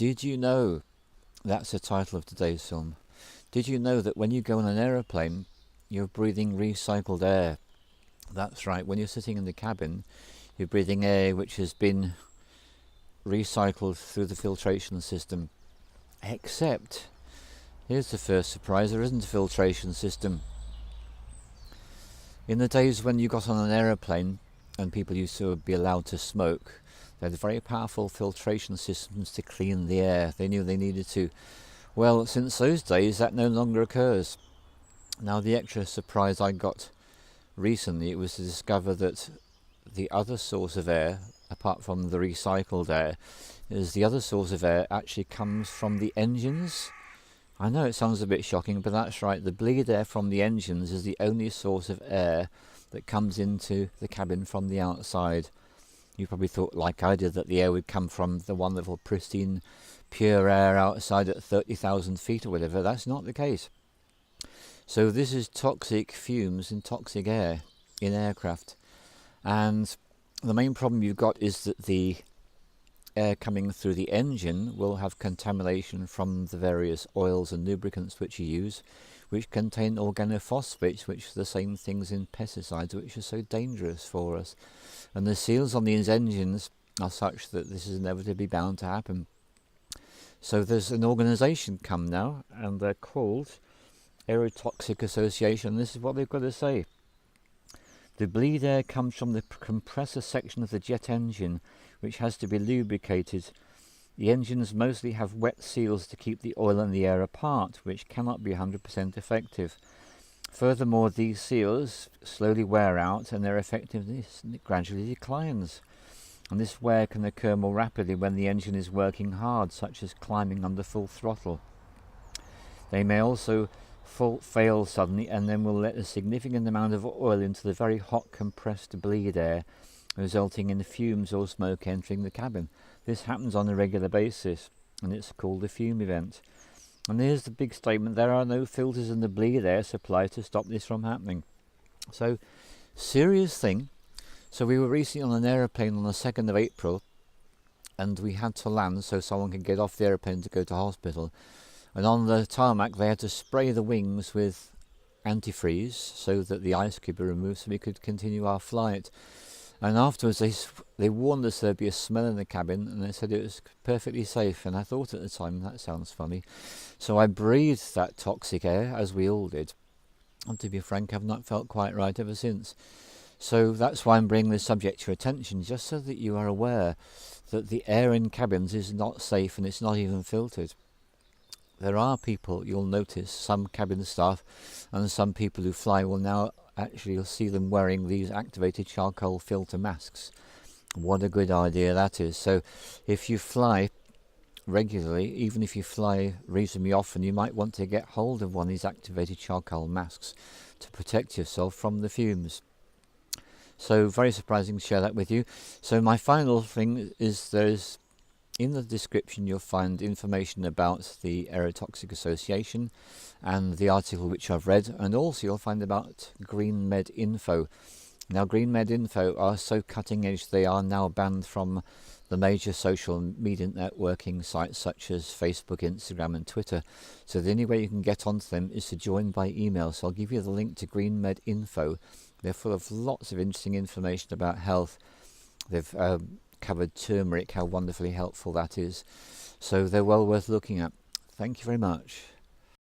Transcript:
Did you know, that's the title of today's film, did you know that when you go on an aeroplane, you're breathing recycled air? That's right, when you're sitting in the cabin, you're breathing air which has been recycled through the filtration system. Except, here's the first surprise, there isn't a filtration system. In the days when you got on an aeroplane and people used to be allowed to smoke, they had very powerful filtration systems to clean the air. They knew they needed to. Well, since those days, that no longer occurs. Now, the extra surprise I got recently, it was to discover that the other source of air, apart from the recycled air, is the other source of air actually comes from the engines. I know it sounds a bit shocking, but that's right. The bleed air from the engines is the only source of air that comes into the cabin from the outside. You probably thought, like I did, that the air would come from the wonderful, pristine, pure air outside at 30,000 feet or whatever. That's not the case. So this is toxic fumes and toxic air in aircraft. And the main problem you've got is that the air coming through the engine will have contamination from the various oils and lubricants which you use, which contain organophosphates, which are the same things in pesticides, which are so dangerous for us. And the seals on these engines are such that this is inevitably bound to happen. So there's an organisation come now, and they're called Aerotoxic Association. This is what they've got to say. The bleed air comes from the compressor section of the jet engine, which has to be lubricated. The engines mostly have wet seals to keep the oil and the air apart, which cannot be 100% effective. Furthermore, these seals slowly wear out and their effectiveness gradually declines. And this wear can occur more rapidly when the engine is working hard, such as climbing under full throttle. They may also fail suddenly and then will let a significant amount of oil into the very hot compressed bleed air, resulting in fumes or smoke entering the cabin. This happens on a regular basis, and it's called a fume event. And here's the big statement: there are no filters in the bleed air supply to stop this from happening. So, serious thing. So we were recently on an aeroplane on the 2nd of April, and we had to land so someone could get off the aeroplane to go to hospital. And on the tarmac they had to spray the wings with antifreeze so that the ice could be removed so we could continue our flight. And afterwards they warned us there'd be a smell in the cabin, and they said it was perfectly safe. And I thought at the time, that sounds funny. So I breathed that toxic air, as we all did. And to be frank, I've not felt quite right ever since. So that's why I'm bringing this subject to your attention, just so that you are aware that the air in cabins is not safe and it's not even filtered. There are people, you'll notice, some cabin staff and some people who fly will now actually, you'll see them wearing these activated charcoal filter masks. What a good idea that is. So if you fly regularly, even if you fly reasonably often, you might want to get hold of one of these activated charcoal masks to protect yourself from the fumes. So very surprising to share that with you. So my final thing is, there's in the description you'll find information about the Aerotoxic Association and the article which I've read, and also you'll find about Green Med Info. Now, Green Med Info are so cutting edge, they are now banned from the major social media networking sites such as Facebook, Instagram and Twitter. So the only way you can get onto them is to join by email. So I'll give you the link to Green Med Info. They're full of lots of interesting information about health. They've covered turmeric, how wonderfully helpful that is. So they're well worth looking at. Thank you very much.